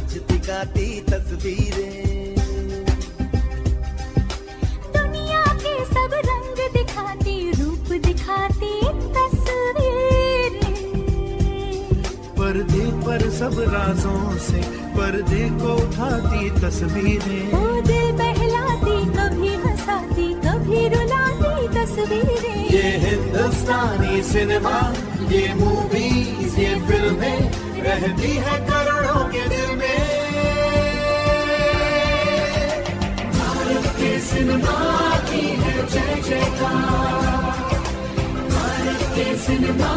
सच दिखाती तस्वीरें, दुनिया के सब रंग दिखाती, रूप दिखाती तस्वीरें, पर्दे पर सब राजों से पर्दे को उठाती तस्वीरें, वो दिल बहलाती, कभी हंसाती, कभी रुलाती तस्वीरें। ये हिंदुस्तानी सिनेमा, ये मूवीज, ये फिल्में रहती है करोड़ों के दिल में। भारत के सिनेमा की है जय जयकार, भारत के सिनेमा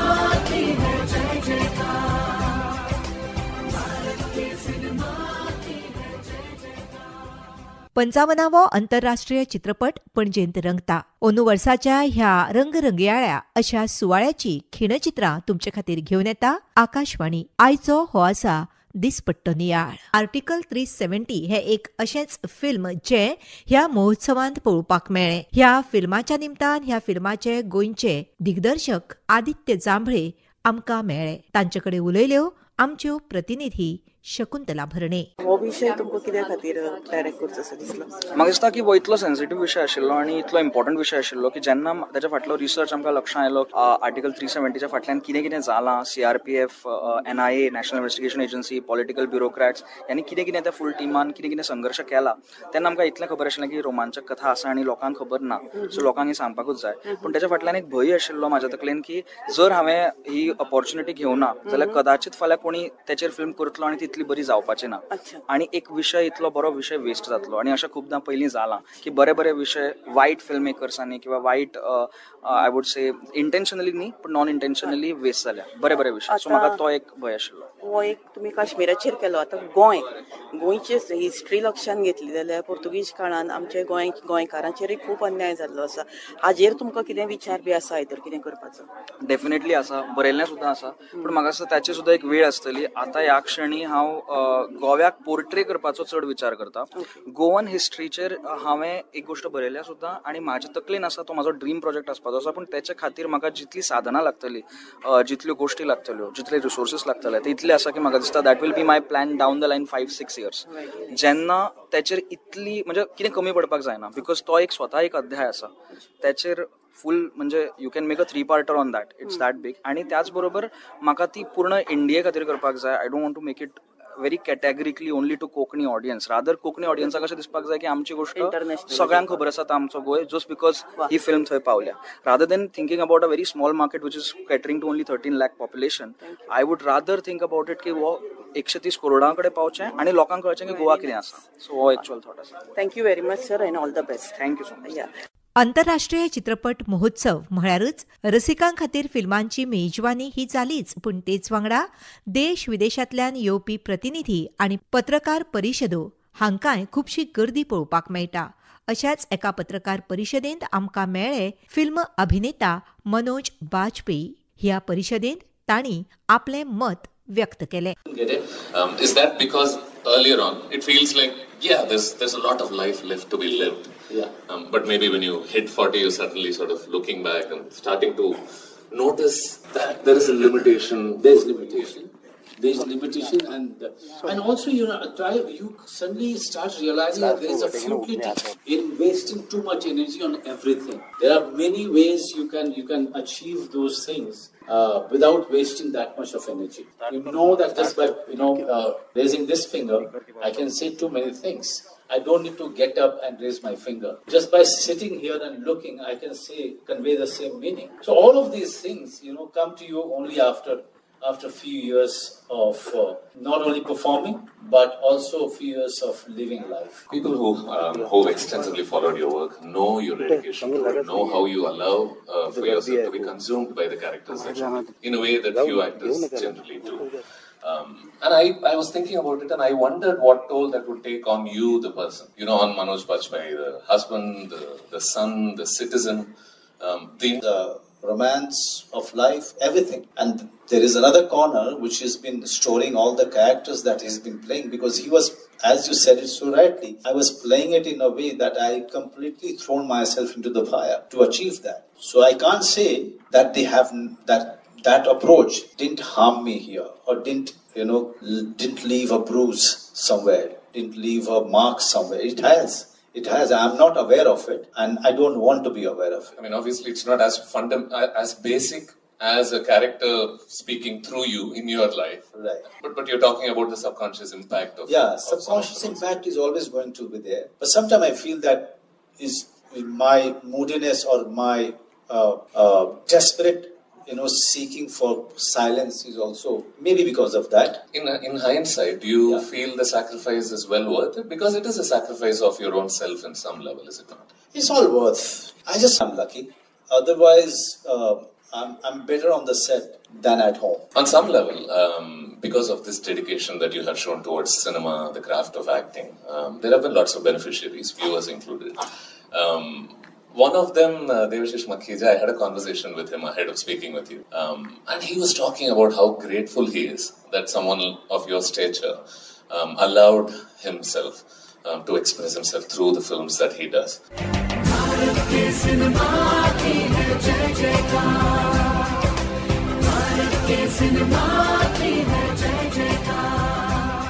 की है जय जयकार, भारत के सिनेमा की है जय जयकार। 55वो आंतरराष्ट्रीय चित्रपट पणजेंत रंगता. अंदू वर्साच्या ह्या रंगरंगयाळ्या अशा सुवाळ्याची खिणचित्रां तुमचे खातीर घेवन येता आकाशवाणी. आयचो हो आसा दिसपट्टो नियाळ. आर्टिकल 370 हे एक अशेंच फिल्म जे ह्या महोत्सवांत पळोवपाक मेळ्ळें. ह्या फिल्माच्या निमतान ह्या फिल्माचे गोंयचे दिग्दर्शक आदित्य जांभळे आमकां मेळ्ळे. तांचे कडेन उलयल्यो आमच्यो प्रतिनिधी शकुंतला भरणे. हो विषय तुमकां कित्या खातीर डायरेक्ट करचो असो दिसलो? म्हाका दिसता की हो इतलो सेन्सिटीव विशय आशिल्लो आनी इतलो इम्पॉर्टंट विशय आशिल्लो की जेन्ना ताच्या फाटलो रिसर्च आमकां लक्षांत आयलो, आर्टिकल 370च्या फाटल्यान कितें कितें जालां, CRPF, NIA, national investigation agency, political ब्युरोक्रॅट्स ह्यांनी कितें कितें त्या फूल टिमान कितें कितें संघर्श केला, तेन्ना आमकां इतलें खबर आशिल्लें की रोमांचक कथा आसा आनी लोकांक खबर ना, सो लोकांक ही सांगपाकूच जाय. पूण ताच्या फाटल्यान एक भंय आशिल्लो म्हाज्या तकलेन की जर हांवें ही ऑपॉर्च्युनिटी घेवना जाल्यार कदाचित फाल्यां कोणी त्याचेर फिल्म करतलो आनी तितली बरी जावपाची ना, आणि एक विषय इतलो बरो विषय वेस्ट जातलो. आणि अशें खूबदां पयलीं जालां की बरे बरे विषय वायट फिल्म मेकर्सांनी किंवा वायट आय वूड से इंटेन्शनली न्ही पण नॉन इंटेन्शनली वेस्ट जाल्या बरे बरे विषय. सो म्हाका तो एक भंय आशिल्लो. हो एक तुमी काश्मीराचेर केलो. आतां गोंयची हिस्ट्री लक्षांत घेतली जाल्यार पुर्तुगीज काळान आमच्या गोंयकारांचेरूय खूब अन्याय जाल्लो आसा. हाजेर तुमकां कितें विचार बी आसा तर कितें करपाचो? डेफिनेटली आसा, बरयल्लें सुद्दां आसा, पण म्हाका दिसता ताची सुद्दां एक वेळ आसतली. आतां ह्या क्षणी हांव गोव्याक पोर्ट्रे करपाचो चड विचार करता. गोवन हिस्ट्रीचेर हांवें एक गोष्ट बरयल्या सुद्दां आनी म्हाज्या तकलेन आसा तो म्हाजो ड्रीम प्रोजेक्ट आसपाचो आसा. पूण त्याच्या खातीर म्हाका जितली साधनां लागतली, जितल्यो गोश्टी लागतल्यो, जितले रिसोर्सीस लागतले ते इतले आसा की म्हाका दिसता that will be my plan down the line 5-6 years. जेन्ना त्याचेर इतली म्हणजे कितें कमी पडपाक जायना, बिकॉज तो एक स्वता एक अध्याय आसा. त्याचेर फूल म्हणजे you can make a 3-parter on that. It's that big. आणि त्याच बरोबर म्हाका ती पूर्ण इंडिये खातीर करपाक जाय. I don't want to make it very categorically only to Konkani audience. Rather Konkani ऑडियन्साक अशें दिसपाक जाय की आमची गोष्ट सगळ्यांक खबर आसा आमचो Goa just because he film थंय पावल्या. Rather than thinking about a very small market which is catering to only 13 lakh population, I would rather think about it की हो 130 करोडां कडेन पावचें आनी लोकांक कळचें की गोवा कितें आसा. सो हो एक्चुअल थॉट आसा. Thank you very much sir and all the best. Thank you so much. आंतरराष्ट्रीय चित्रपट महोत्सव म्हळ्यारच रसिकां खातीर फिल्मांची मेजवानी ही जालीच, पूण तेच वांगडा देश विदेशांतल्यान येवपी प्रतिनिधी आनी पत्रकार परिशदो हांकांय खुबशी गर्दी पळोवपाक मेळटा. अशाच एका पत्रकार परिशदेंत आमकां मेळ्ळे फिल्म अभिनेता मनोज बाजपेयी. ह्या परिशदेंत तांणी आपलें मत व्यक्त केलें. Is that because earlier on it feels like there's a lot of life left to be lived. But maybe when you hit 40 you're suddenly sort of looking back and starting to notice that there is a limitation. There's limitation and also you suddenly start realizing that there is a futility in wasting too much energy on everything. There are many ways you can achieve those things without wasting that much of energy. You know that just by raising this finger I can say too many things. I don't need to get up and raise my finger. Just by sitting here and looking, I can convey the same meaning. So all of these things, come to you only after a few years of not only performing, but also a few years of living life. People who extensively followed your work know your dedication to it, know how you allow for yourself to be consumed by the characters in a way that few actors generally do. And I was thinking about it and I wondered what toll that would take on you, the person. On Manoj Bajpayee, the husband, the son, the citizen, the romance of life, everything. And there is another corner which has been storing all the characters that he's been playing, because he was, as you said it so rightly, I was playing it in a way that I completely thrown myself into the fire to achieve that. So I can't say that they have that approach didn't harm me here or didn't leave a bruise somewhere, didn't leave a mark somewhere. It has. I am not aware of it, and I don't want to be aware of it. I mean, obviously, it's not as basic as a character speaking through you in your life. Right. But you're talking about the subconscious impact of subconscious impact is always going to be there. But sometimes I feel that is my moodiness or my desperate, seeking for silence is also maybe because of that. In hindsight, do you feel the sacrifice is well worth it? Because it is a sacrifice of your own self in some level, is it not? It's all worth. I'm lucky. Otherwise, I'm better on the set than at home. On some level, because of this dedication that you have shown towards cinema, the craft of acting, there have been lots of beneficiaries, viewers included. One of them, Devashish Makhija, I had a conversation with him ahead of speaking with you. And he was talking about how grateful he is that someone of your stature allowed himself to express himself through the films that he does.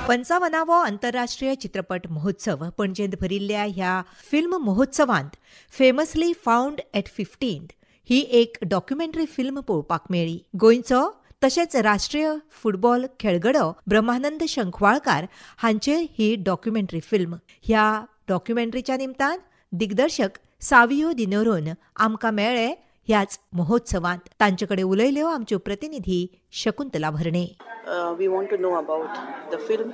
55वो आंतरराष्ट्रीय चित्रपट महोत्सव पणजेंत भरिल्ल्या ह्या film महोत्सवांत famously found at 15 ही एक documentary film पळोवपाक मेळ्ळी. गोंयचो तशेंच राष्ट्रीय फुटबॉल खेळगडो ब्रह्मानंद शंखवाळकार हांचेर ही डॉक्युमेंटरी फिल्म. ह्या डॉक्युमेंटरीच्या निमतान दिग्दर्शक सावियो दिनोरोन आमकां मेळ्ळे ह्याच महोत्सवांत. तांचे कडेन उलयल्यो आमच्यो प्रतिनिधी शकुंतला भरणे. We want to know about the film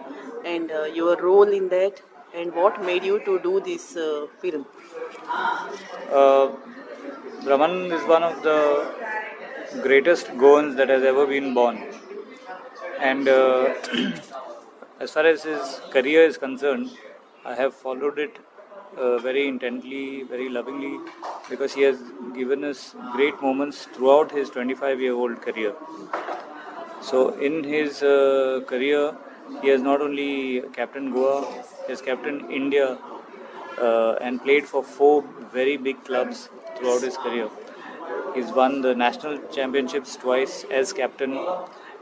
and your role in that and what made you to do this film. Brahmanand is one of the greatest Goans that has ever been born, and as far as his career is concerned, I have followed it very intently, very lovingly, because he has given us great moments throughout his 25-year-old career. So in his career, he has not only captained Goa, he has captained India and played for 4 very big clubs throughout his career. He's won the national championships twice as captain.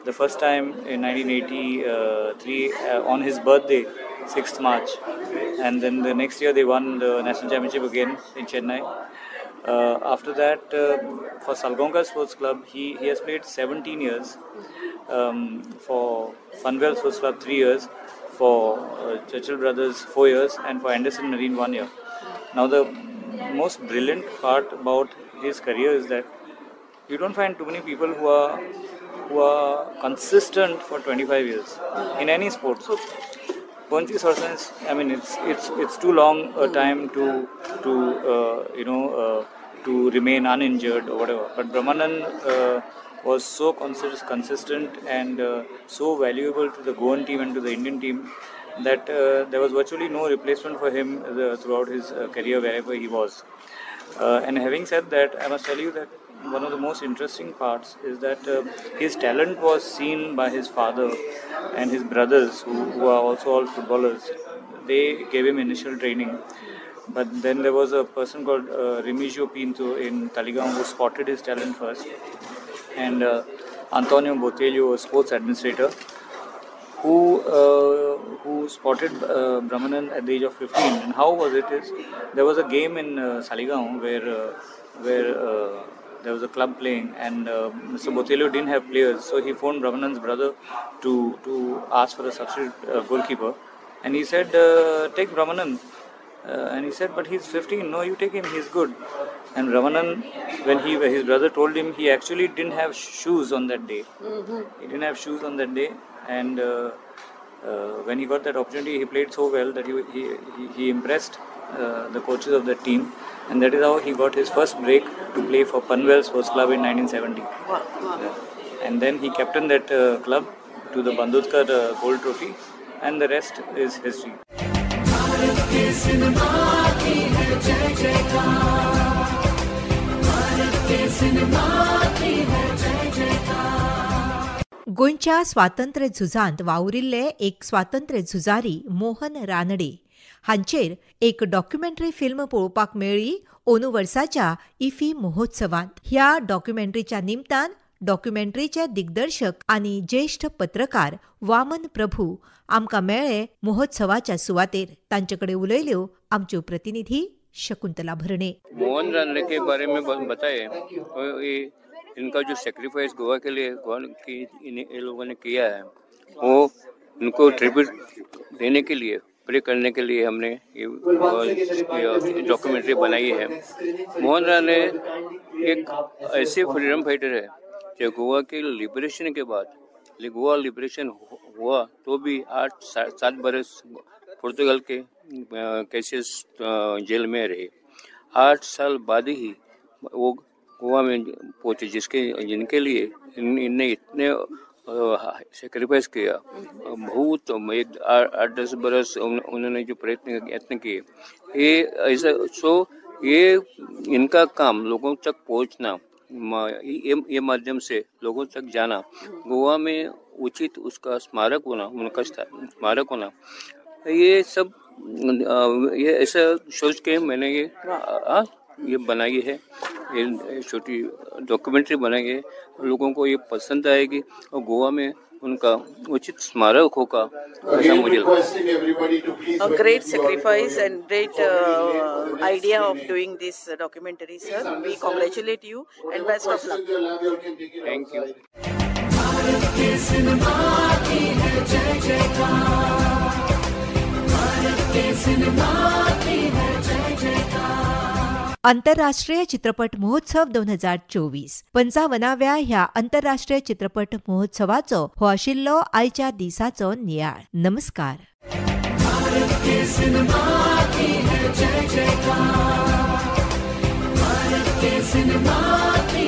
The first time in 1983 on his birthday, 6th March. And then the next year they won the national championship again in Chennai. After that, for Salgonga Sports Club, he has played 17 years. For Funwell Sports Club 3 years, for Churchill Brothers 4 years, and for Anderson Marine 1 year. Now the most brilliant part about his career is that you don't find too many people who are consistent for 25 years in any sport. So 25 years, I mean, it's too long a time to remain uninjured or whatever. But Brahmanand was so consistent and so valuable to the Goan team and to the Indian team that there was virtually no replacement for him throughout his career wherever he was. And having said that, I must tell you that one of the most interesting parts is that his talent was seen by his father and his brothers who are also all footballers. They gave him initial training. But then there was a person called Remigio Pinto in Taligaon who spotted his talent first. And Antonio Botelho, a sports administrator, who spotted Brahmanand at the age of 15. And how was it is, there was a game in Taligaon where there was a club playing, and Mr. Botelho didn't have players, so he phoned Brahmanand's brother to ask for a substitute goalkeeper. And he said, take Brahmanand. And he said, but he's 15. No, you take him. He's good. And Brahmanand, when his brother told him, he actually didn't have shoes on that day. Mm-hmm. He didn't have shoes on that day, and when he got that opportunity, he played so well that he impressed the coaches of the team, and that is how he got his first break to play for Panvel Sports Club in 1970. Wow. Yeah. And then he captained that club to the Bandudkar Gold Trophy, and the rest is history. गोंयच्या स्वातंत्र्य झुजांत वावुरिल्ले एक स्वातंत्र्य झुजारी मोहन रानडे हांचेर एक documentary film पळोवपाक मेळ्ळी अंदू वर्साच्या इफी महोत्सवांत. ह्या डॉक्युमेंटरीच्या निमतान डॉक्युमेंटरीचे दिग्दर्शक आनी ज्येष्ठ पत्रकार वामन प्रभू आमकां मेळ्ळे महोत्सवाच्या सुवातेर. तांचे कडेन उलयल्यो आमच्यो प्रतिनिधी शकुंतला भरणे. मोहन रानडे के बारे में बताए तो ये इनका जो सेक्रीफाइस गोवा के लिए इन लोगों ने किया है वो उनको ट्रिब्यूट देने के लिए प्रे करने के लिए हमने ये डॉक्यूमेंट्री बनाई है. मोहन रानडे एक ऐसे फ्रीडम फाइटर है जो गोवा के लिबरेशन के बाद गोवा लिबरेशन हुआ तो भी 8-7 बरस पुर्तगाल के केसेस जेल में रहे. 8 साल बाद ही वो गोवा में पहुंचे जिनके लिए इनने इतने सेक्रीफाइस किया. बहुत 8-10 बरस उन्होंने जो प्रयत्न किए ये ऐसा ये इनका काम लोगों तक पहुंचना ये माध्यम से लोगों तक जाना, गोवा में उचित उसका स्मारक होना, उनका स्मारक होना, ये सब ये ऐसा सोच के मैंने ये बनाई है. ये छोटी डॉक्यूमेंट्री बनाई है. लोगों को ये पसंद आएगी और गोवा में उनका उचित स्मारक होगा ऐसा मुझे लगता है. Great sacrifice and great idea of doing this documentary sir. We congratulate you and best of luck. Thank you. Bharat के सिनेमा की है जय जयकार, भारत के सिनेमा की है जय जयकार. आंतरराष्ट्रीय चित्रपट महोत्सव 2024 55व्या ह्या आंतरराष्ट्रीय चित्रपट महोत्सवाचो हो आशिल्लो आयच्या दिसाचो नियाळ. नमस्कार. भारत के सिनेमा की है जय जयकार, भारत के सिनेमा की